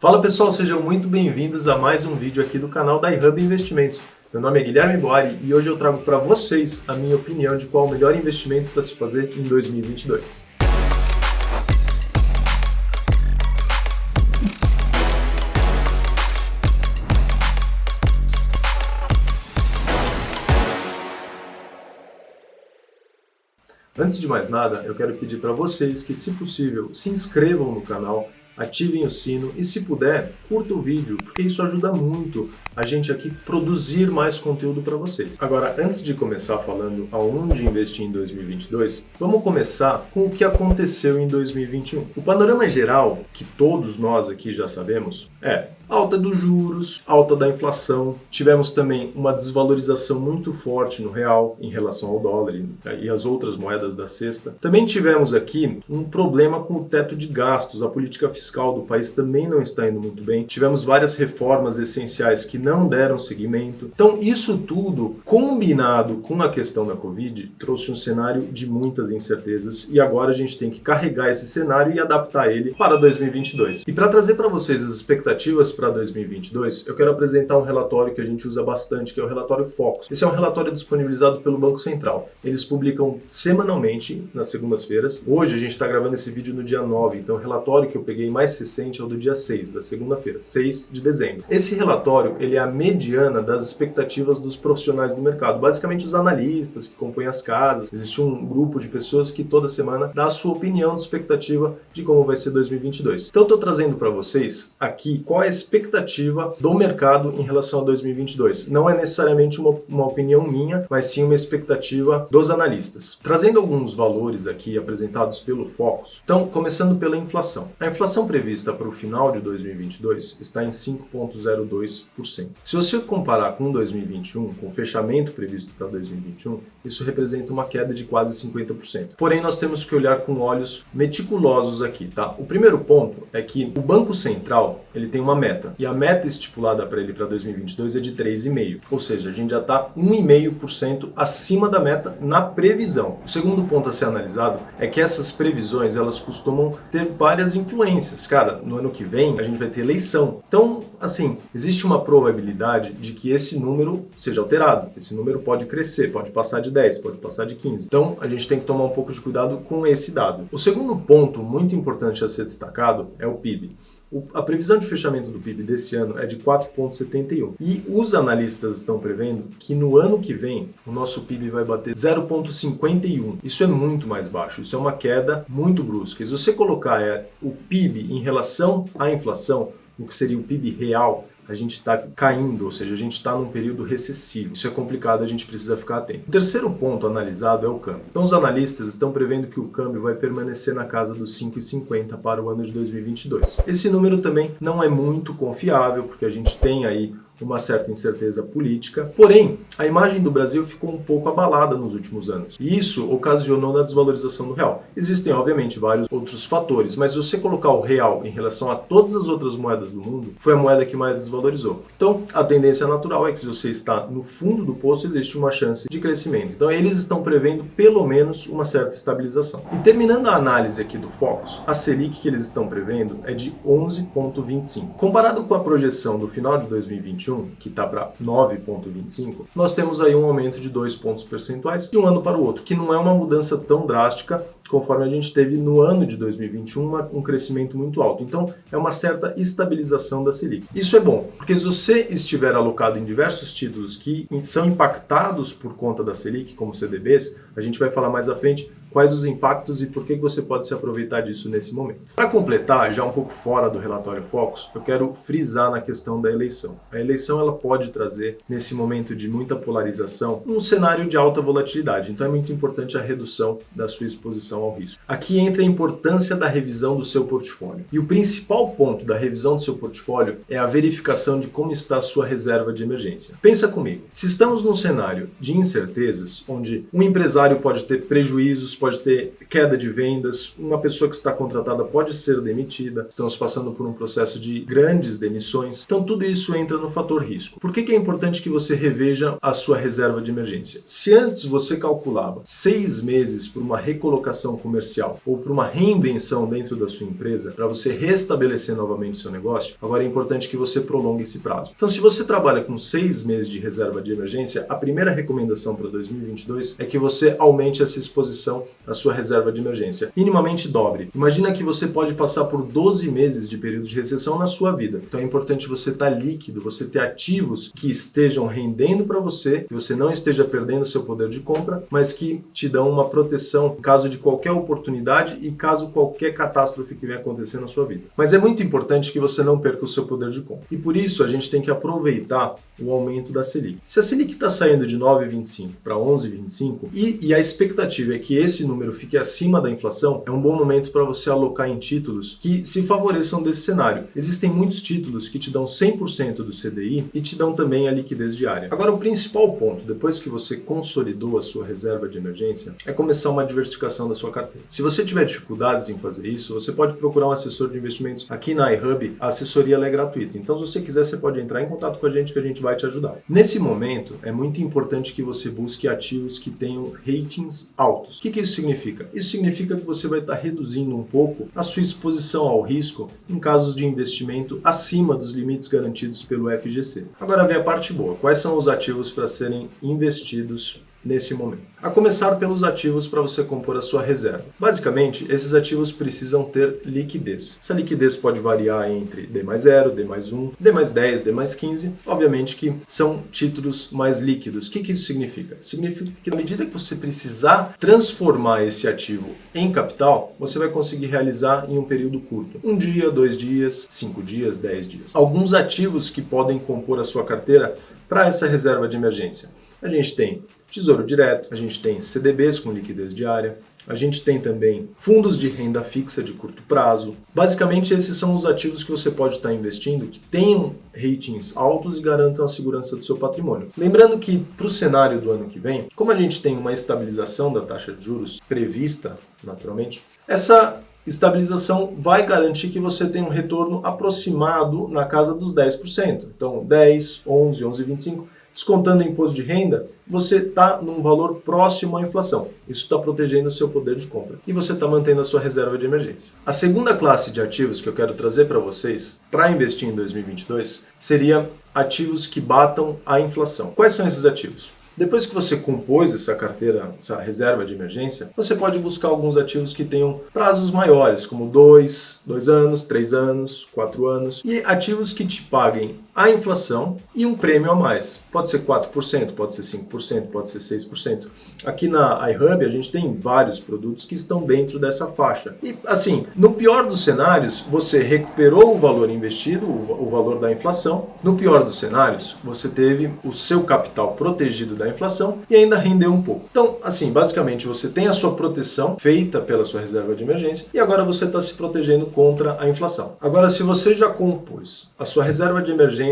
Fala pessoal, sejam muito bem-vindos a mais um vídeo aqui do canal da iHub Investimentos. Meu nome é Guilherme Boari e hoje eu trago para vocês a minha opinião de qual é o melhor investimento para se fazer em 2022. Antes de mais nada, eu quero pedir para vocês que, se possível, se inscrevam no canal, ativem o sino e, se puder, curta o vídeo, porque isso ajuda muito a gente aqui produzir mais conteúdo para vocês. Agora, antes de começar falando aonde investir em 2022, vamos começar com o que aconteceu em 2021. O panorama geral, que todos nós aqui já sabemos, é alta dos juros, alta da inflação. Tivemos também uma desvalorização muito forte no real em relação ao dólar e as outras moedas da cesta. Também tivemos aqui um problema com o teto de gastos. A política fiscal do país também não está indo muito bem. Tivemos várias reformas essenciais que não deram seguimento. Então, isso tudo, combinado com a questão da Covid, trouxe um cenário de muitas incertezas e agora a gente tem que carregar esse cenário e adaptar ele para 2022. E para trazer para vocês as expectativas para 2022, eu quero apresentar um relatório que a gente usa bastante, que é o relatório Focus. Esse é um relatório disponibilizado pelo Banco Central. Eles publicam semanalmente, nas segundas-feiras. Hoje a gente está gravando esse vídeo no dia 9, então o relatório que eu peguei mais recente é o do dia 6, da segunda-feira, 6 de dezembro. Esse relatório, ele é a mediana das expectativas dos profissionais do mercado, basicamente os analistas que compõem as casas. Existe um grupo de pessoas que toda semana dá a sua opinião de expectativa de como vai ser 2022. Então eu estou trazendo para vocês aqui qual é a expectativa do mercado em relação a 2022. Não é necessariamente uma opinião minha, mas sim uma expectativa dos analistas. Trazendo alguns valores aqui apresentados pelo Focus. Então, começando pela inflação. A inflação prevista para o final de 2022 está em 5,02%. Se você comparar com 2021, com o fechamento previsto para 2021, isso representa uma queda de quase 50%. Porém, nós temos que olhar com olhos meticulosos aqui, tá? O primeiro ponto é que o Banco Central, ele tem uma meta. E a meta estipulada para ele para 2022 é de 3,5%. Ou seja, a gente já está 1,5% acima da meta na previsão. O segundo ponto a ser analisado é que essas previsões, elas costumam ter várias influências. Cara, no ano que vem a gente vai ter eleição. Então, assim, existe uma probabilidade de que esse número seja alterado. Esse número pode crescer, pode passar de 10, pode passar de 15. Então, a gente tem que tomar um pouco de cuidado com esse dado. O segundo ponto muito importante a ser destacado é o PIB. A previsão de fechamento do PIB desse ano é de 4,71. E os analistas estão prevendo que no ano que vem o nosso PIB vai bater 0,51. Isso é muito mais baixo, isso é uma queda muito brusca. E se você colocar o PIB em relação à inflação, o que seria o PIB real, a gente está caindo, ou seja, a gente está num período recessivo. Isso é complicado, a gente precisa ficar atento. O terceiro ponto analisado é o câmbio. Então, os analistas estão prevendo que o câmbio vai permanecer na casa dos 5,50 para o ano de 2022. Esse número também não é muito confiável, porque a gente tem aí uma certa incerteza política. Porém, a imagem do Brasil ficou um pouco abalada nos últimos anos. E isso ocasionou na desvalorização do real. Existem, obviamente, vários outros fatores, mas se você colocar o real em relação a todas as outras moedas do mundo, foi a moeda que mais desvalorizou. Então, a tendência natural é que se você está no fundo do poço, existe uma chance de crescimento. Então, eles estão prevendo pelo menos uma certa estabilização. E terminando a análise aqui do Focus, a Selic que eles estão prevendo é de 11,25. Comparado com a projeção do final de 2021, que está para 9,25, nós temos aí um aumento de 2 pontos percentuais de um ano para o outro, que não é uma mudança tão drástica conforme a gente teve no ano de 2021 um crescimento muito alto. Então, é uma certa estabilização da Selic. Isso é bom, porque se você estiver alocado em diversos títulos que são impactados por conta da Selic, como CDBs, a gente vai falar mais à frente quais os impactos e por que você pode se aproveitar disso nesse momento. Para completar, já um pouco fora do relatório Focus, eu quero frisar na questão da eleição. A eleição ela pode trazer, nesse momento de muita polarização, um cenário de alta volatilidade. Então é muito importante a redução da sua exposição ao risco. Aqui entra a importância da revisão do seu portfólio. E o principal ponto da revisão do seu portfólio é a verificação de como está a sua reserva de emergência. Pensa comigo, se estamos num cenário de incertezas, onde um empresário pode ter prejuízos, pode ter queda de vendas, uma pessoa que está contratada pode ser demitida, estamos passando por um processo de grandes demissões, então tudo isso entra no fator risco. Por que é importante que você reveja a sua reserva de emergência? Se antes você calculava 6 meses por uma recolocação comercial ou por uma reinvenção dentro da sua empresa, para você restabelecer novamente seu negócio, agora é importante que você prolongue esse prazo. Então, se você trabalha com 6 meses de reserva de emergência, a primeira recomendação para 2022 é que você aumente essa exposição à sua reserva de emergência. Minimamente dobre. Imagina que você pode passar por 12 meses de período de recessão na sua vida. Então é importante você estar líquido, você ter ativos que estejam rendendo para você, que você não esteja perdendo seu poder de compra, mas que te dão uma proteção em caso de qualquer oportunidade e caso qualquer catástrofe que venha acontecer na sua vida. Mas é muito importante que você não perca o seu poder de compra. E por isso a gente tem que aproveitar o aumento da Selic. Se a Selic está saindo de 9,25 para 11,25 e a expectativa é que esse número fique acima da inflação, é um bom momento para você alocar em títulos que se favoreçam desse cenário. Existem muitos títulos que te dão 100% do CDI e te dão também a liquidez diária. Agora, o principal ponto, depois que você consolidou a sua reserva de emergência, é começar uma diversificação da sua carteira. Se você tiver dificuldades em fazer isso, você pode procurar um assessor de investimentos. Aqui na iHub, a assessoria é gratuita. Então, se você quiser, você pode entrar em contato com a gente que a gente vai te ajudar. Nesse momento, é muito importante que você busque ativos que tenham ratings altos. O que isso significa? Isso significa que você vai estar reduzindo um pouco a sua exposição ao risco em casos de investimento acima dos limites garantidos pelo FGC. Agora vem a parte boa. Quais são os ativos para serem investidos nesse momento? A começar pelos ativos para você compor a sua reserva. Basicamente, esses ativos precisam ter liquidez. Essa liquidez pode variar entre D+0, D+1, D+10, D+15. Obviamente que são títulos mais líquidos. O que isso significa? Significa que na medida que você precisar transformar esse ativo em capital, você vai conseguir realizar em um período curto. 1 dia, 2 dias, 5 dias, 10 dias. Alguns ativos que podem compor a sua carteira para essa reserva de emergência. A gente tem Tesouro Direto, a gente tem CDBs com liquidez diária, a gente tem também fundos de renda fixa de curto prazo. Basicamente, esses são os ativos que você pode estar investindo que tenham ratings altos e garantam a segurança do seu patrimônio. Lembrando que para o cenário do ano que vem, como a gente tem uma estabilização da taxa de juros prevista, naturalmente, essa estabilização vai garantir que você tenha um retorno aproximado na casa dos 10%. Então, 10, 11, 11,25%. Descontando o imposto de renda, você está num valor próximo à inflação. Isso está protegendo o seu poder de compra. E você está mantendo a sua reserva de emergência. A segunda classe de ativos que eu quero trazer para vocês, para investir em 2022, seria ativos que batam a inflação. Quais são esses ativos? Depois que você compôs essa carteira, essa reserva de emergência, você pode buscar alguns ativos que tenham prazos maiores, como 2 anos, 3 anos, 4 anos, e ativos que te paguem a inflação e um prêmio a mais. Pode ser 4%, pode ser 5%, pode ser 6%. Aqui na iHub a gente tem vários produtos que estão dentro dessa faixa. E assim, no pior dos cenários, você recuperou o valor investido, o valor da inflação. No pior dos cenários, você teve o seu capital protegido da inflação e ainda rendeu um pouco. Então, assim, basicamente você tem a sua proteção feita pela sua reserva de emergência e agora você está se protegendo contra a inflação. Agora, se você já compôs a sua reserva de emergência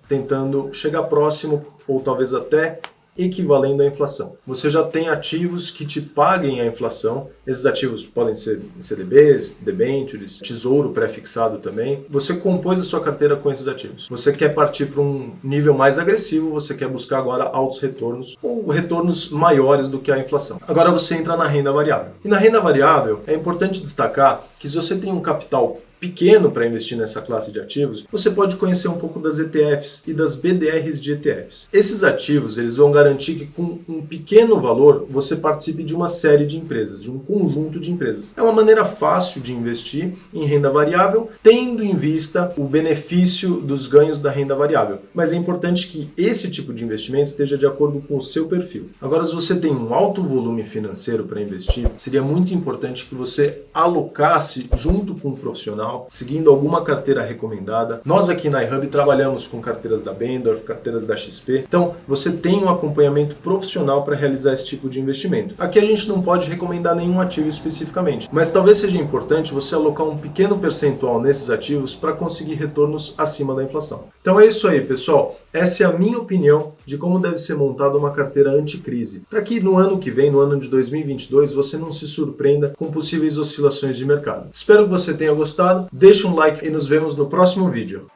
tentando chegar próximo ou talvez até equivalendo à inflação. Você já tem ativos que te paguem a inflação. Esses ativos podem ser CDBs, debêntures, tesouro pré-fixado também. Você compôs a sua carteira com esses ativos. Você quer partir para um nível mais agressivo, você quer buscar agora altos retornos ou retornos maiores do que a inflação. Agora você entra na renda variável. E na renda variável é importante destacar que se você tem um capital pequeno para investir nessa classe de ativos, você pode conhecer um pouco das ETFs e das BDRs de ETFs. Esses ativos eles vão garantir que com um pequeno valor você participe de uma série de empresas, de um conjunto de empresas. É uma maneira fácil de investir em renda variável, tendo em vista o benefício dos ganhos da renda variável. Mas é importante que esse tipo de investimento esteja de acordo com o seu perfil. Agora, se você tem um alto volume financeiro para investir, seria muito importante que você alocasse junto com um profissional canal, seguindo alguma carteira recomendada. Nós aqui na iHub trabalhamos com carteiras da Bendorf, carteiras da XP, então você tem um acompanhamento profissional para realizar esse tipo de investimento. Aqui a gente não pode recomendar nenhum ativo especificamente, mas talvez seja importante você alocar um pequeno percentual nesses ativos para conseguir retornos acima da inflação. Então é isso aí, pessoal. Essa é a minha opinião de como deve ser montada uma carteira anticrise, para que no ano que vem, no ano de 2022, você não se surpreenda com possíveis oscilações de mercado. Espero que você tenha gostado, deixa um like e nos vemos no próximo vídeo.